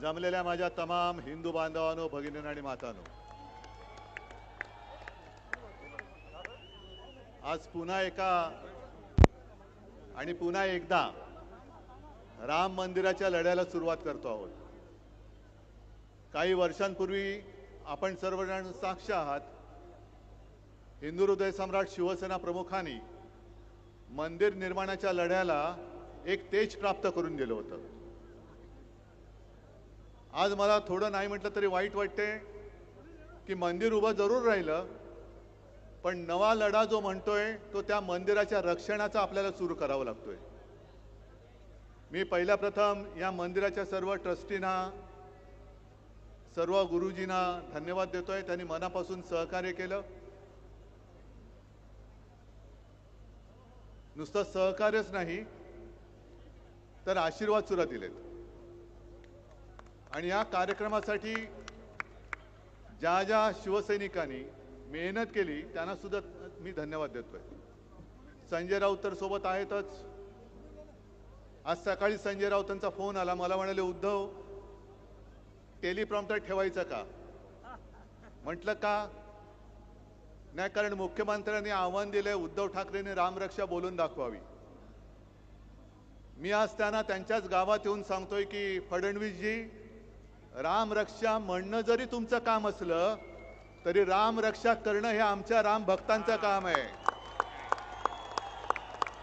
जमलेल्या माझ्या तमाम हिंदू बांधवांनो, भगिनींनो आणि मातांनो, आज पुन्हा एकदा राम मंदिराच्या लढ्याला सुरुवात करतो आहोत। काही वर्षांपूर्वी आपण सर्वजण साक्ष आहात, हिंदू हृदय सम्राट शिवसेना प्रमुखांनी मंदिर निर्माणाच्या लढ्याला एक तेज प्राप्त करून दिलं होतं। आज मला थोडं नाही म्हटलं तरी वाईट वाटते की मंदिर उभं जरूर राहिलं, पण नवा लढा जो म्हणतोय तो त्या मंदिराच्या रक्षणाचा आपल्याला सुरू करावा लागतोय। मी पहिल्या प्रथम या मंदिराच्या सर्व ट्रस्टींना, सर्व गुरुजींना धन्यवाद देतोय। त्यांनी मनापासून सहकार्य केलं। नुसतं सहकार्यच नाही तर आशीर्वाद सुद्धा दिलेत। आणि या कार्यक्रमासाठी ज्या ज्या शिवसैनिकांनी मेहनत केली त्यांना सुद्धा मी धन्यवाद देतोय। संजय राऊत तर सोबत आहेतच। आज सकाळी संजय राऊतांचा फोन आला, मला म्हणाले उद्धव टेलिप्रॉम्प्टर ठेवायचं का? म्हटलं का नाही, कारण मुख्यमंत्र्यांनी आव्हान दिले उद्धव ठाकरेंनी रामरक्षा बोलून दाखवावी। मी आज त्यांना त्यांच्याच गावात येऊन सांगतोय की फडणवीसजी, रामरक्षा म्हणणं जरी तुमचं काम असलं तरी रामरक्षा करणं हे आमच्या राम भक्तांचं काम आहे।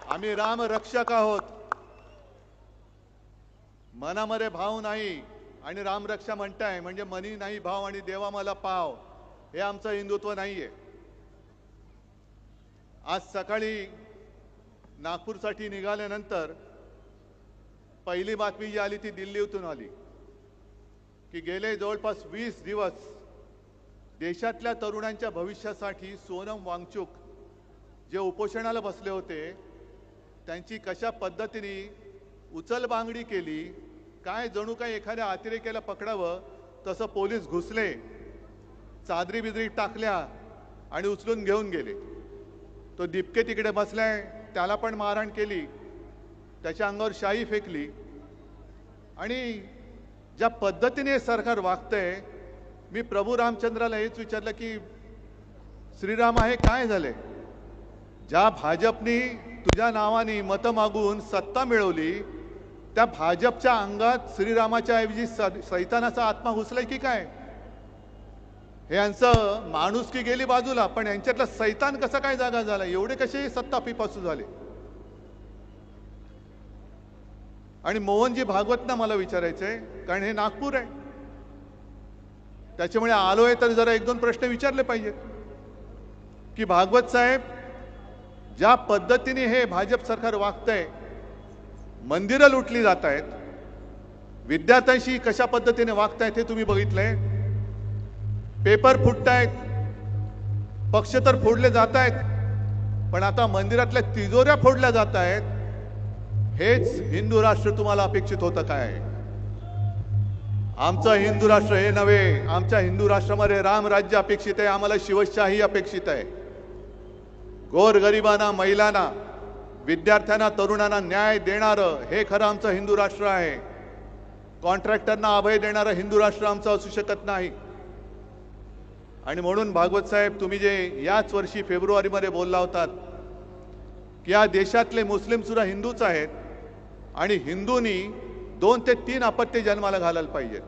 आम्ही रामरक्षक आहोत, मनामध्ये भाव नाही आणि रामरक्षा म्हणताय म्हणजे मनी नाही भाव आणि देवा मला पाव, हे आमचं हिंदुत्व नाहीये। आज सकाळी नागपूरसाठी निघाल्यानंतर पहिली बातमी जी आली ती दिल्लीतून आली की गेले जवळपास 20 दिवस देशातल्या तरुणांच्या भविष्यासाठी सोनम वांगचुक जे उपोषणाला बसले होते त्यांची कशा पद्धतीने उचलबांगडी केली, काय जणू काय एखाद्या अतिरेक्याला पकडावं तसं पोलीस घुसले, चादरी बिदरी टाकल्या आणि उचलून घेऊन गेले। तो दिपके तिकडे बसलाय, त्याला पण मारहाण केली, त्याच्या अंगावर शाई फेकली। आणि ज्या पद्धतीने सरकार वागतंय, मी प्रभू रामचंद्राला हेच विचारलं की श्रीराम आहे काय झाले? ज्या भाजपनी तुझ्या नावाने मतं मागून सत्ता मिळवली त्या भाजपच्या अंगात श्रीरामाच्या ऐवजी सैतानाचा आत्मा घुसलाय की काय? हे यांचं माणुसकी गेली बाजूला, पण यांच्यातला सैतान कसा काय जागा झाला? एवढे कसे सत्ता पिपासू झाले? आणि मोहनजी भागवतना मला विचारायचंय, कारण हे नागपूर आहे, त्याच्यामुळे आलोय तर जरा 1-2 प्रश्न विचारले पाहिजेत की भागवत साहेब, ज्या पद्धतीने हे भाजप सरकार वागतंय, मंदिरं लुटली जात आहेत, विद्यार्थ्यांशी कशा पद्धतीने वागतायत हे तुम्ही बघितलंय। पेपर फुटतायत, पक्ष तर फोडले जात आहेत, पण आता मंदिरातल्या तिजोऱ्या फोडल्या जात आहेत। हेच हिंदू राष्ट्र तुम्हाला अपेक्षित होतं काय? आमचं हिंदू राष्ट्र हे नव्हे, आमच्या हिंदू राष्ट्रामध्ये रामराज्य अपेक्षित आहे, आम्हाला शिवशाही अपेक्षित आहे। गोरगरिबांना, महिलांना, विद्यार्थ्यांना, तरुणांना न्याय देणारं हे खरं आमचं हिंदू राष्ट्र आहे। कॉन्ट्रॅक्टरना अभय देणारं हिंदू राष्ट्र आमचं असू शकत नाही। आणि म्हणून भागवत साहेब, तुम्ही जे याच वर्षी फेब्रुवारीमध्ये बोलला होतात की या देशातले मुस्लिम सुद्धा हिंदूच आहेत आणि हिंदूंनी 2 ते 3 अपत्य जन्माला घालायला पाहिजेत,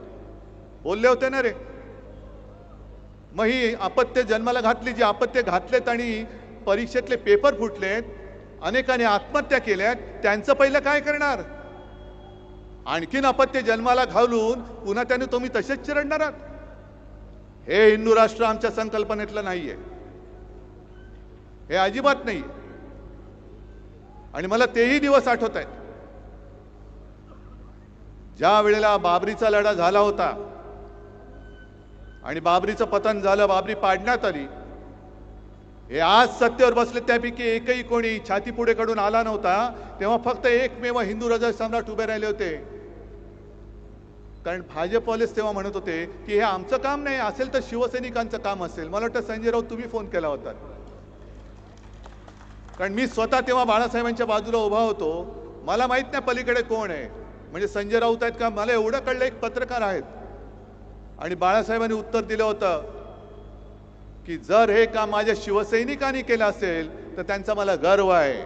बोलले होते ना रे? मग ही अपत्य जन्माला घातली, जी अपत्य घातलेत आणि परीक्षेतले पेपर फुटलेत, अनेकांनी आत्महत्या केल्यात, त्यांचं पहिलं काय करणार? आणखीन अपत्य जन्माला घालून पुन्हा त्याने तुम्ही तसेच चिरडणार आहात? हे हिंदू राष्ट्र आमच्या संकल्पनेतलं नाहीये, हे अजिबात नाही। आणि मला तेही दिवस आठवत आहेत ज्या वेळेला बाबरीचा लढा झाला होता आणि बाबरीचं पतन झालं, बाबरी पाडण्यात आली। हे आज सत्तेवर बसले त्यापैकी एकही कोणी छाती पुढे कडून आला नव्हता, तेव्हा फक्त एकमेव हिंदू हृदय सम्राट उभे राहिले होते। कारण भाजपवालेच तेव्हा म्हणत होते की हे आमचं काम नाही, असेल तर शिवसैनिकांचं काम असेल। मला वाटतं संजय राऊत तुम्ही फोन केला होता, कारण मी स्वतः तेव्हा बाळासाहेबांच्या बाजूला उभा होतो, मला माहित नाही पलीकडे कोण आहे। म्हणजे संजय राऊत आहेत का? मला एवढं कळलं एक पत्रकार आहेत आणि बाळासाहेबांनी उत्तर दिलं होतं की जर हे काम माझ्या शिवसैनिकांनी केलं असेल तर त्यांचा मला गर्व आहे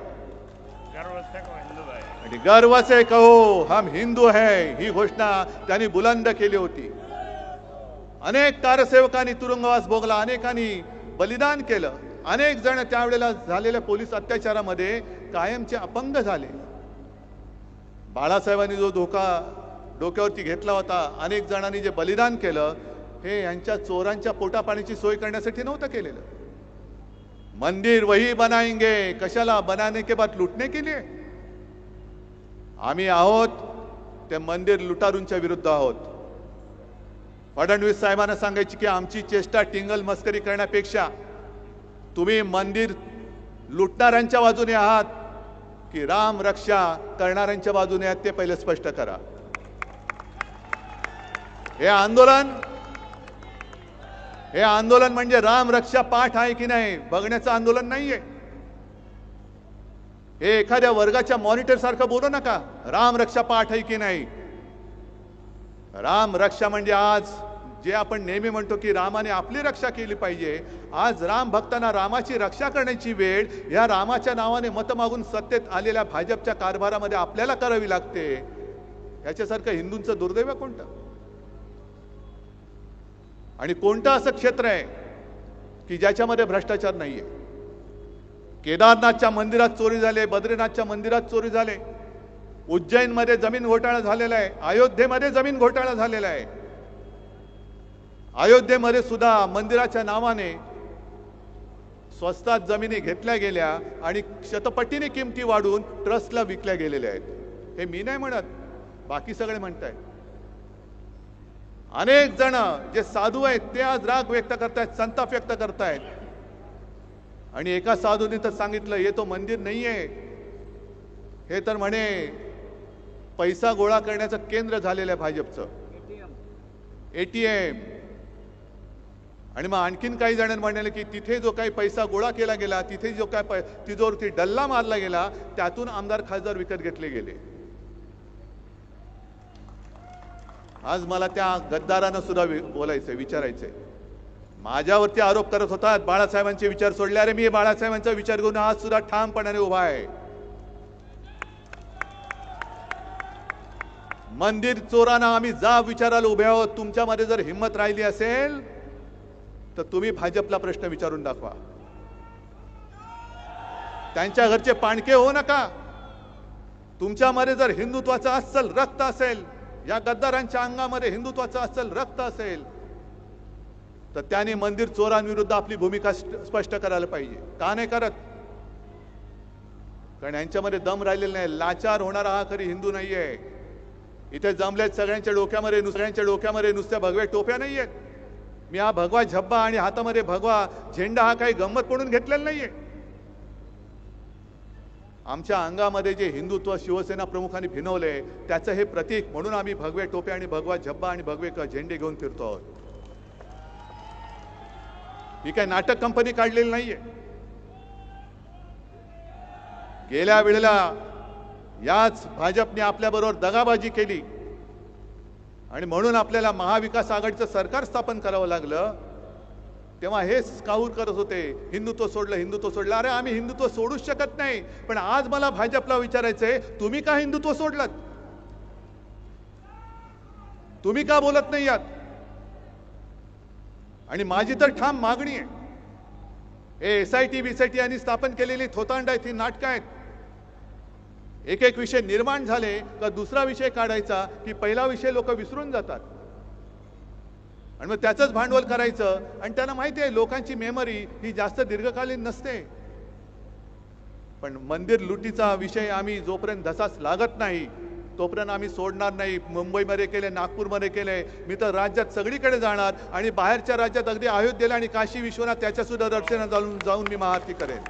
आणि गर्व से कहो हम हिंदू है, ही घोषणा त्यांनी बुलंद केली होती. अनेक कारसेवकांनी तुरुंगवास भोगला, अनेकांनी बलिदान केलं, अनेक जण त्यावेळेला झालेल्या पोलीस अत्याचारामध्ये कायमचे अपंग झाले. बाळासाहेबांनी जो धोका डोक्यावरती घेतला होता, अनेक जणांनी जे बलिदान केलं, हे यांच्या चोरांच्या पोटापाण्याची सोय करण्यासाठी नव्हतं केलेलं. मंदिर वही बनाएंगे, कशाला? बनाने के बाद लुटने के लिए. आम्ही आहोत ते मंदिर लुटारूंच्या विरुद्ध आहोत. फडणवीस साहेबांना सांगायची की आमची चेष्टा टिंगल मस्करी करण्यापेक्षा तुम्ही मंदिर लुटणाऱ्यांच्या बाजूने आहात की राम रक्षा करणाऱ्यांच्या बाजूने आहात ते पहिले स्पष्ट करा. हे आंदोलन म्हणजे राम रक्षा पाठ आहे की नाही बघण्याचं आंदोलन नाहीये. हे एखाद्या वर्गाच्या मॉनिटर सारखं बोलू नका. राम रक्षा पाठ आहे की नाही. राम रक्षा म्हणजे आज जे आपण नेहमी म्हणतो की रामाने आपली रक्षा केली पाहिजे, आज राम भक्तांना रामाची रक्षा करण्याची वेळ या रामाच्या नावाने मत मागून सत्तेत आलेल्या भाजपच्या कारभारामध्ये आपल्याला करावी लागते. याच्यासारखं हिंदूंचं दुर्दैव कोणतं? आणि कोणतं असं क्षेत्र आहे की ज्याच्यामध्ये भ्रष्टाचार नाहीये? केदारनाथच्या मंदिरात चोरी झाले, बद्रीनाथच्या मंदिरात चोरी झाले, उज्जैनमध्ये जमीन घोटाळा झालेला आहे, अयोध्येमध्ये जमीन घोटाळा झालेला आहे. अयोध्येमध्ये सुद्धा मंदिराच्या नावाने स्वस्तात जमिनी घेतल्या गेल्या आणि शतपटीने किमती वाढून ट्रस्टला विकल्या गेलेल्या आहेत. हे मी नाही म्हणत, बाकी सगळे म्हणतायत. अनेक जण जे साधू आहेत ते आज राग व्यक्त करतायत, संताप व्यक्त करतायत. आणि एका साधूने तर सांगितलं हे तो मंदिर नाहीये, हे तर म्हणे पैसा गोळा करण्याचं केंद्र झालेलं आहे भाजपचं, एटीएम. आणि मग आणखीन काही जणांनी म्हणाले की तिथे जो काही पैसा गोळा केला गेला, तिथे जो काय तिजोरीवरती डल्ला मारला गेला, त्यातून आमदार खासदार विकत घेतले गेले. आज मला त्या गद्दारांना सुद्धा बोलायचंय, विचारायचंय. माझ्यावरती आरोप करत होतात बाळासाहेबांचे विचार सोडले. अरे मी बाळासाहेबांचा विचार घेऊन आज सुद्धा ठामपणाने उभा आहे. मंदिर चोरांना आम्ही जाब विचारायला उभे आहोत. तुमच्यामध्ये जर हिंमत राहिली असेल तर तुम्ही भाजपला प्रश्न विचारून दाखवा. त्यांच्या घरचे पाणके हो नका. तुमच्यामध्ये जर हिंदुत्वाचं अस्सल रक्त असेल, या गद्दारांच्या अंगामध्ये हिंदुत्वाचं अस्सल रक्त असेल, तर त्यांनी मंदिर चोरांविरुद्ध आपली भूमिका स्पष्ट करायला पाहिजे. का नाही करत? कारण यांच्यामध्ये दम राहिलेला नाही. लाचार होणारा हा खरी हिंदू नाहीये. इथे जमलेत सगळ्यांच्या डोक्यामध्ये नुसत्या भगव्या टोप्या नाहीयेत. मी हा भगवा झब्बा आणि हातामध्ये भगवा झेंडा हा काही गंमत म्हणून घेतलेला नाहीये. आमच्या अंगामध्ये जे हिंदुत्व शिवसेना प्रमुखांनी भिनवले त्याचं हे प्रतीक म्हणून आम्ही भगवे टोप्या आणि भगवा झब्बा आणि भगवे झेंडे घेऊन फिरतो आहोत. ही काय नाटक कंपनी काढलेली नाहीये. गेल्या वेळेला याच भाजपने आपल्याबरोबर दगाबाजी केली आणि म्हणून आपल्याला महाविकास आघाडीचं सरकार स्थापन करावं लागलं. तेव्हा हेच काहूर करत होते, हिंदुत्व सोडलं. अरे आम्ही हिंदुत्व सोडूच शकत नाही. पण आज मला भाजपला विचारायचंय, तुम्ही का हिंदुत्व सोडलं? तुम्ही का बोलत नाही यात? आणि माझी तर ठाम मागणी आहे, हे SIT BCT यांनी स्थापन केलेली थोतांड आहेत, ही नाटकं आहेत. एक एक विषय निर्माण झाले का दुसरा विषय काढायचा की पहिला विषय लोक विसरून जातात आणि मग त्याचंच भांडवल करायचं. आणि त्यांना माहिती आहे लोकांची मेमरी ही जास्त दीर्घकालीन नसते. पण मंदिर लुटीचा विषय आम्ही जोपर्यंत धसास लागत नाही तोपर्यंत आम्ही सोडणार नाही. मुंबईमध्ये केले, नागपूरमध्ये केले, मी तर राज्यात सगळीकडे जाणार आणि बाहेरच्या राज्यात अगदी अयोध्येला आणि काशी विश्वनाथ त्याच्या सुद्धा दर्शनाला जाऊन मी महाआरती करेन.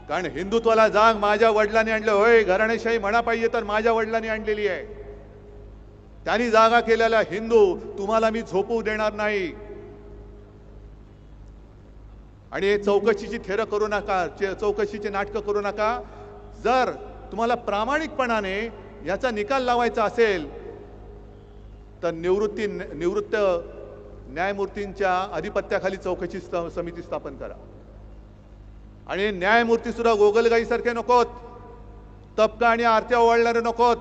कारण हिंदुत्वाला जाग माझ्या वडिलांनी आणलं. होय, घराणेशाही म्हणा पाहिजे तर माझ्या वडिलांनी आणलेली आहे. त्यांनी जागा केलेला हिंदू तुम्हाला मी झोपू देणार नाही. आणि हे चौकशीची थेरं करू नका, चौकशीची नाटकं करू नका. जर तुम्हाला प्रामाणिकपणाने याचा निकाल लावायचा असेल तर निवृत्त न्यायमूर्तींच्या अधिपत्याखाली चौकशी समिती स्थापन करा. आणि न्यायमूर्ती सुद्धा गोगलगाईसारखे नकोत, तबका आणि आरत्या ओवाळणारे नकोत,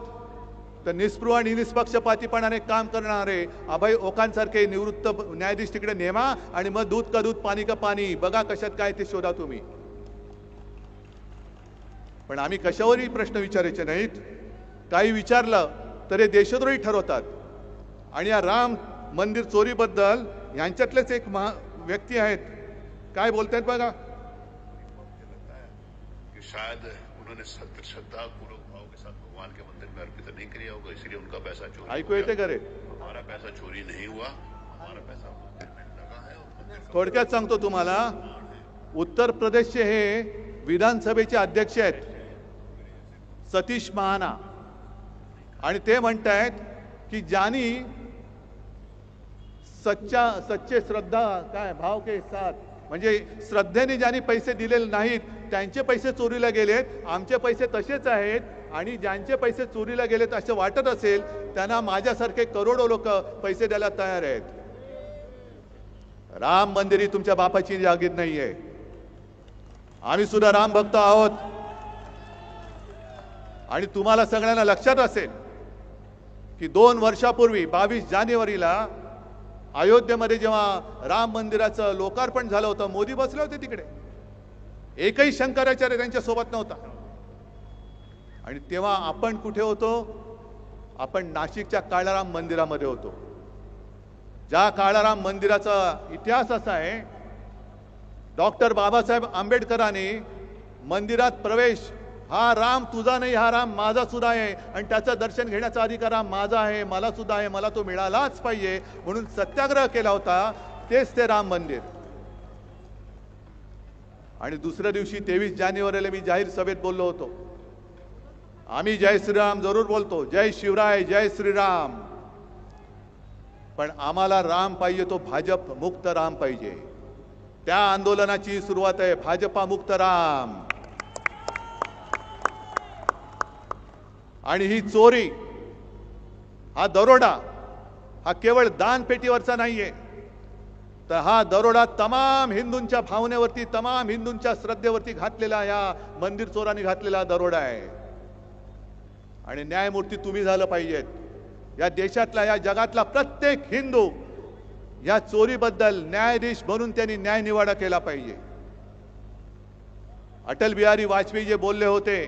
तर निस्पृह आणि निष्पक्षपातीपणाने काम करणारे अभय ओकांसारखे निवृत्त न्यायाधीश तिकडे नेमा आणि मग दूध का दूध पाणी का पाणी बघा कशात काय ते शोधा तुम्ही. पण आम्ही कशावरही प्रश्न विचारायचे नाहीत. काही विचारलं तर हे देशद्रोही ठरवतात. आणि या राम मंदिर चोरीबद्दल यांच्यातलेच एक व्यक्ती आहेत, काय बोलतायत बघा. शायद उन्होंने श्रद्धा पूर्वक भाव के साथ भगवान के मंदिर में अर्पित नहीं किया होगा, इसलिए उनका पैसा चोरी. ऐकू येते करे. हमारा पैसा चोरी नहीं हुआ, हमारा पैसा मंदिर में लगा है. थोडक्यात सांगतो तुम्हाला, उत्तर प्रदेशचे हे विधानसभेचे अध्यक्ष आहेत सतीश महाना, आणि ते म्हणतायत की ज्यांनी सच्चे श्रद्धा काय भाव के साथ म्हणजे श्रद्धेने ज्यांनी पैसे दिलेले नाहीत त्यांचे पैसे चोरीला गेलेत, आमचे पैसे तसेच आहेत. आणि ज्यांचे पैसे चोरीला गेलेत असं वाटत असेल त्यांना माझ्यासारखे करोडो लोक पैसे द्यायला तयार आहेत. राम मंदिर ही तुमच्या बापाची जागीर नाहीये. आम्ही सुद्धा राम भक्त आहोत. आणि तुम्हाला सगळ्यांना लक्षात असेल की 2 वर्षापूर्वी 22 जानेवारीला अयोध्येमध्ये जेव्हा राम मंदिराचं लोकार्पण झालं होतं, मोदी बसले होते तिकडे, एकही शंकराचार्य त्यांच्या सोबत नव्हता. आणि तेव्हा आपण कुठे होतो? आपण नाशिकच्या काळाराम मंदिरामध्ये होतो. ज्या काळाराम मंदिराचा इतिहास असा आहे, डॉक्टर बाबासाहेब आंबेडकरांनी मंदिरात प्रवेश, हा राम तुझा नाही, हा राम माझा सुद्धा आहे आणि त्याचं दर्शन घेण्याचा अधिकार हा माझा आहे, मला सुद्धा आहे, मला तो मिळालाच पाहिजे म्हणून सत्याग्रह केला होता. तेच ते राम मंदिर. आणि दुसऱ्या दिवशी 23 जानेवारीला मी जाहीर सभेत बोललो होतो, आम्ही जय श्रीराम जरूर बोलतो, जय शिवराय जय श्रीराम, पण आम्हाला राम पाहिजे तो भाजप मुक्त राम पाहिजे. त्या आंदोलनाची सुरुवात आहे भाजपा मुक्त राम. आणि ही चोरी, हा दरोडा हा केवळ दानपेटीवरचा नाहीये, तर हा दरोडा तमाम हिंदूंच्या भावनेवरती, तमाम हिंदूंच्या श्रद्धेवरती घातलेला या मंदिर चोरांनी घातलेला दरोडा आहे. आणि न्यायमूर्ती तुम्ही झालं पाहिजेत. या देशातला, या जगातला प्रत्येक हिंदू या चोरीबद्दल न्यायाधीश म्हणून त्यांनी न्याय निवाडा केला पाहिजे. अटल बिहारी वाजपेयी जे बोलले होते,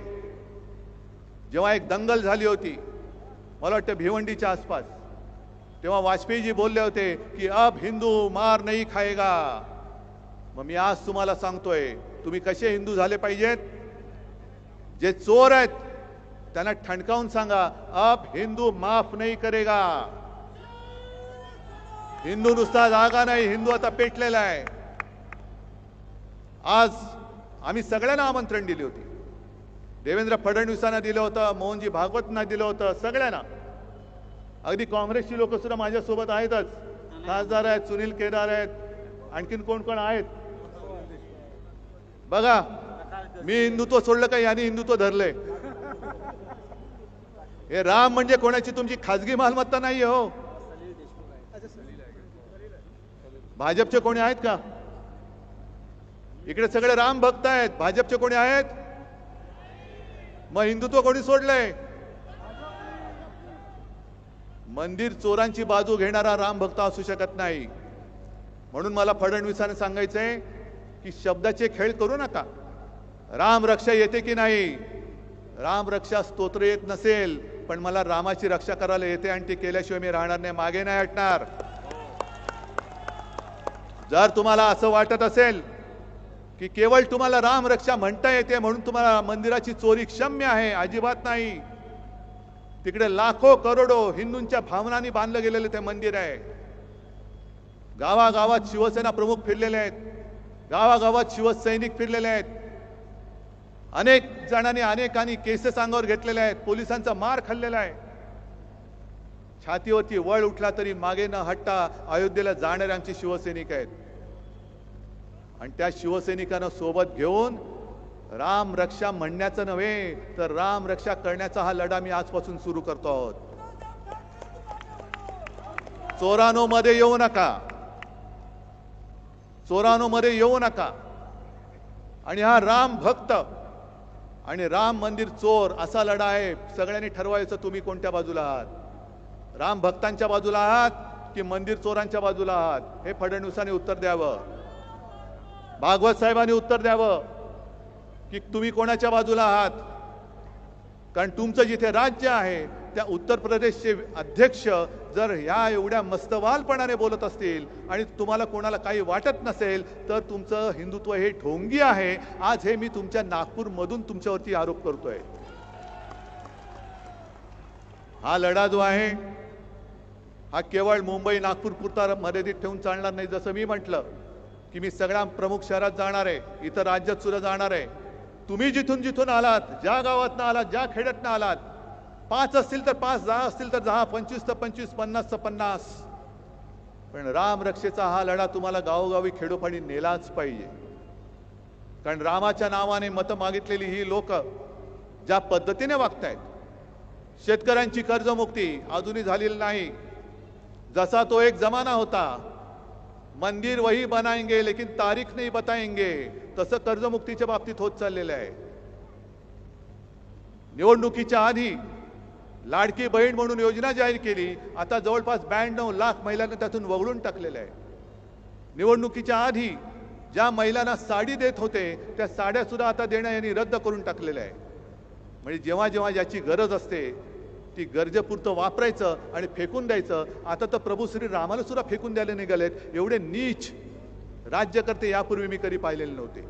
जेव्हा एक दंगल झाली होती, मला वाटतं भिवंडीच्या आसपास, तेव्हा वाजपेयीजी बोलले होते की अब हिंदू मार नहीं खाएगा. मग मी आज तुम्हाला सांगतोय, तुम्ही कसे हिंदू झाले पाहिजेत? जे चोर आहेत त्यांना ठणकावून सांगा, अब हिंदू माफ नहीं करेगा. हिंदू नुसता जागा नाही, हिंदू आता पेटलेला आहे. आज आम्ही सगळ्यांना आमंत्रण दिले होते. देवेंद्र फडणवीसांना दिलं होतं, मोहनजी भागवतांना दिलं होतं, सगळ्यांना. अगदी काँग्रेसची लोक सुद्धा माझ्यासोबत आहेतच. खासदार आहेत, सुनील केदार आहेत, आणखीन कोण कोण आहेत बघा. मी हिंदुत्व सोडलं का यांनी हिंदुत्व धरले? हे राम म्हणजे कोणाची तुमची खाजगी मालमत्ता नाही हो. भाजपचे कोणी आहेत का इकडे? सगळे राम भक्त आहेत. भाजपचे कोणी आहेत? मग हिंदुत्व कोणी सोडलंय? मंदिर चोरांची बाजू घेणारा राम भक्त असू शकत नाही. म्हणून मला फडणवीसांना सांगायचंय की शब्दाचे खेळ करू नका. राम रक्षा येते की नाही? राम रक्षा स्तोत्र येत नसेल, पण मला रामाची रक्षा करायला येते आणि ती केल्याशिवाय मी राहणार नाही, मागे नाही हटणार. जर तुम्हाला असं वाटत असेल की केवळ तुम्हाला राम रक्षा म्हणता येते म्हणून तुम्हाला मंदिराची चोरी क्षम्य आहे, अजिबात नाही. तिकडे लाखो करोडो हिंदूंच्या भावनांनी बांधलं गेलेलं ते मंदिर आहे. गावागावात शिवसेना प्रमुख फिरलेले आहेत, गावागावात शिवसैनिक फिरलेले आहेत. अनेक जणांनी अनेकांनी केसेस अंगावर घेतलेले आहेत, पोलिसांचा मार खाल्लेला आहे. छातीवरती वळ उठला तरी मागे न हटता अयोध्येला जाणारे आमचे शिवसैनिक आहेत. आणि त्या शिवसैनिकांना सोबत घेऊन राम रक्षा म्हणण्याचं नव्हे तर राम रक्षा करण्याचा हा लढा मी आजपासून सुरू करतो आहोत. चोरानो मध्ये येऊ नका, चोरानो मध्ये येऊ नका. आणि हा राम भक्त आणि राम मंदिर चोर असा लढा आहे. सगळ्यांनी ठरवायचं तुम्ही कोणत्या बाजूला आहात. राम भक्तांच्या बाजूला आहात की मंदिर चोरांच्या बाजूला आहात. हे फडणवीसांनी उत्तर द्यावं, भागवत साहेबांनी उत्तर द्यावं की तुम्ही कोणाच्या बाजूला आहात. कारण तुमचं जिथे राज्य आहे त्या उत्तर प्रदेशचे अध्यक्ष जर ह्या एवढ्या मस्तवालपणाने बोलत असतील आणि तुम्हाला कोणाला काही वाटत नसेल तर तुमचं हिंदुत्व हे ढोंगी आहे. आज हे मी तुमच्या नागपूरमधून तुमच्यावरती आरोप करतोय. हा लढा जो आहे हा केवळ मुंबई नागपूर पुरता मर्यादित ठेवून चालणार नाही. जसं मी म्हटलं की मी सगळ्या प्रमुख शहरात जाणार आहे, इतर राज्यात सुद्धा जाणार आहे. तुम्ही जिथून जिथून आलात, ज्या गावातनं आलात, ज्या खेड्यातनं आलात, 5 असतील तर 5, 10 असतील तर 10, 25 तर 25, 50 तर 50, पण राम रक्षेचा हा लढा तुम्हाला गावोगावी खेडोपाडी नेलाच पाहिजे. कारण रामाच्या नावाने मतं मागितलेली ही लोक ज्या पद्धतीने वागतायत, शेतकऱ्यांची कर्जमुक्ती अजूनही झालेली नाही. जसा तो एक जमाना होता, मंदिर वही बनाएंगे लेकिन तारीख नहीं बताएंगे, तसं कर्जमुक्तीच्या बाबतीत होत चाललेलं आहे. निवडणुकीच्या आधी लाडकी बहीण म्हणून योजना जाहीर केली, आता जवळपास 92 लाख महिलांना त्यातून वगळून टाकलेलं आहे. निवडणुकीच्या आधी ज्या महिलांना साडी देत होते त्या साड्या सुद्धा आता देणं यांनी रद्द करून टाकलेलं आहे. म्हणजे जेव्हा जेव्हा ज्याची गरज असते ती गरजेपुरतं वापरायचं आणि फेकून द्यायचं. आता तर प्रभू श्री रामाला सुद्धा फेकून द्यायला निघालेत. एवढे नीच राज्यकर्ते यापूर्वी मी कधी पाहिलेले नव्हते,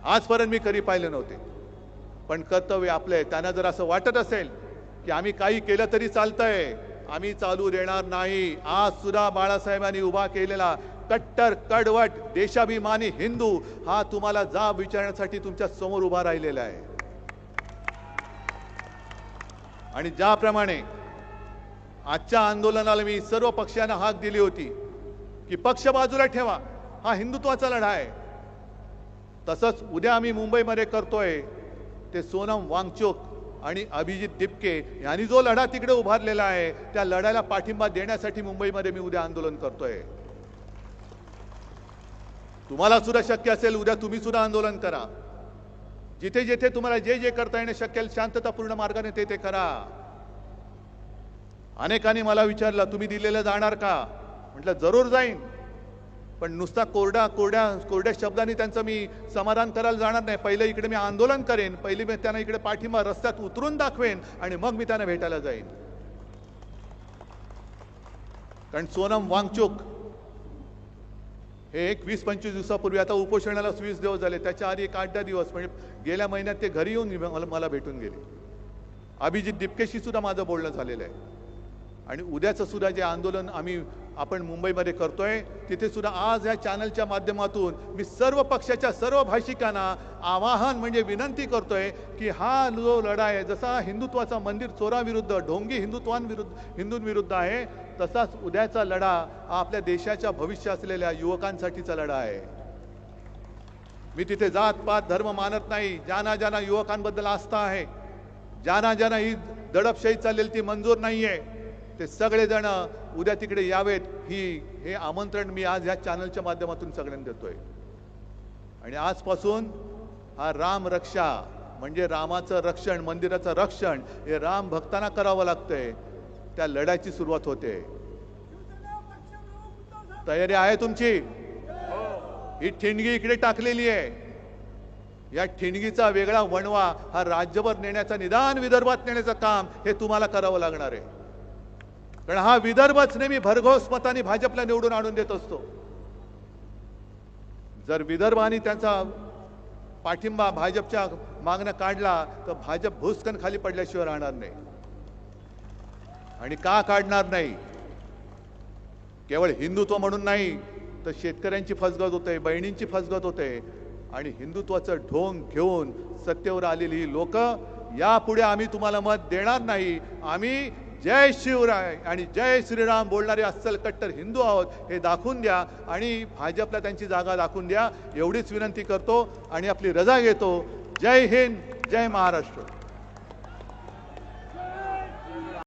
आजपर्यंत मी कधी पाहिले नव्हते. पण कर्तव्य आपलं आहे. त्यांना जर असं वाटत असेल की आम्ही काही केलं तरी चालतंय, आम्ही चालू देणार नाही. आज सुद्धा बाळासाहेबांनी उभा केलेला कट्टर कडवट देशाभिमानी हिंदू हा तुम्हाला जाब विचारण्यासाठी तुमच्या समोर उभा राहिलेला आहे. आणि ज्याप्रमाणे आजच्या आंदोलनाला मी सर्व पक्षांना हाक दिली होती की पक्ष बाजूला ठेवा, हा हिंदुत्वाचा लढा आहे, तसंच उद्या आम्ही मुंबईमध्ये करतोय ते सोनम वांगचुक आणि अभिजित दिपके यांनी जो लढा तिकडे उभारलेला आहे त्या लढ्याला पाठिंबा देण्यासाठी मुंबईमध्ये मी उद्या आंदोलन करतोय. तुम्हाला सुद्धा शक्य असेल उद्या तुम्ही सुद्धा आंदोलन करा. जिथे जिथे तुम्हाला जे जे करता येणे शक्य शांततापूर्ण मार्गाने ते करा. अनेकांनी मला विचारलं तुम्ही दिल्लीला जाणार का. म्हटलं जरूर जाईन, पण नुसता कोरड्या शब्दांनी त्यांचं मी समाधान करायला जाणार नाही. पहिले इकडे मी आंदोलन करेन, पहिले मी त्यांना इकडे पाठिंबा रस्त्यात उतरून दाखवेन आणि मग मी त्यांना भेटायला जाईन. कारण सोनम वांगचुक हे 20-25 दिवसापूर्वी, आता उपोषणाला 20 दिवस झाले, त्याच्या आधी 8-10 दिवस म्हणजे गेल्या महिन्यात ते घरी येऊन मला भेटून गेले. अभिजित दिपकेशी सुद्धा माझं बोलणं झालेलं आहे. आणि उद्याचं सुद्धा जे आंदोलन आपण मुंबईमध्ये करतोय तिथे सुद्धा आज या चॅनलच्या माध्यमातून मी सर्व पक्षाच्या सर्व भाषिकांना आवाहन म्हणजे विनंती करतोय की हा जो लढा आहे, जसा हिंदुत्वाचा मंदिर चोराविरुद्ध ढोंगी हिंदूंविरुद्ध आहे, तसाच उद्याचा लढा हा आपल्या देशाच्या भविष्य असलेल्या युवकांसाठीचा लढा आहे. मी तिथे जात पात धर्म मानत नाही. ज्यांना ज्यांना युवकांबद्दल आस्था आहे, ज्यांना ही दडपशाही चाललेली ती मंजूर नाहीये, ते सगळेजण उद्या तिकडे यावेत. हे आमंत्रण मी आज या चॅनलच्या माध्यमातून सगळ्यांना देतोय. आणि आजपासून हा राम रक्षा म्हणजे रामाचं रक्षण, मंदिराचं रक्षण हे राम भक्तांना करावं लागतंय. त्या लढ्याची सुरुवात होते. तयारी आहे तुमची. ही ठिणगी इकडे टाकलेली आहे. या ठिणगीचा वेगळा वणवा हा राज्यभर नेण्याचा, निदान विदर्भात नेण्याचं काम हे तुम्हाला करावं लागणार आहे. कारण हा विदर्भच नेहमी भरघोस मतांनी भाजपला निवडून आणून देत असतो. जर विदर्भाने त्यांचा पाठिंबा भाजपच्या मागणं काढला तर भाजप भुसकन खाली पडल्याशिवाय राहणार नाही. आणि का काढणार नाही, केवळ हिंदुत्व म्हणून नाही तर शेतकऱ्यांची फसगत होते, बहिणींची फसगत होते. आणि हिंदुत्वाचं ढोंग घेऊन सत्तेवर आलेली लोक यापुढे आम्ही तुम्हाला मत देणार नाही. आम्ही जय शिवराय आणि जय श्रीराम बोलणारे अस्सल कट्टर हिंदू आहोत हे दाखवून द्या आणि भाजपला त्यांची जागा दाखवून द्या एवढीच विनंती करतो आणि आपली रजा घेतो. जय हिंद, जय महाराष्ट्र.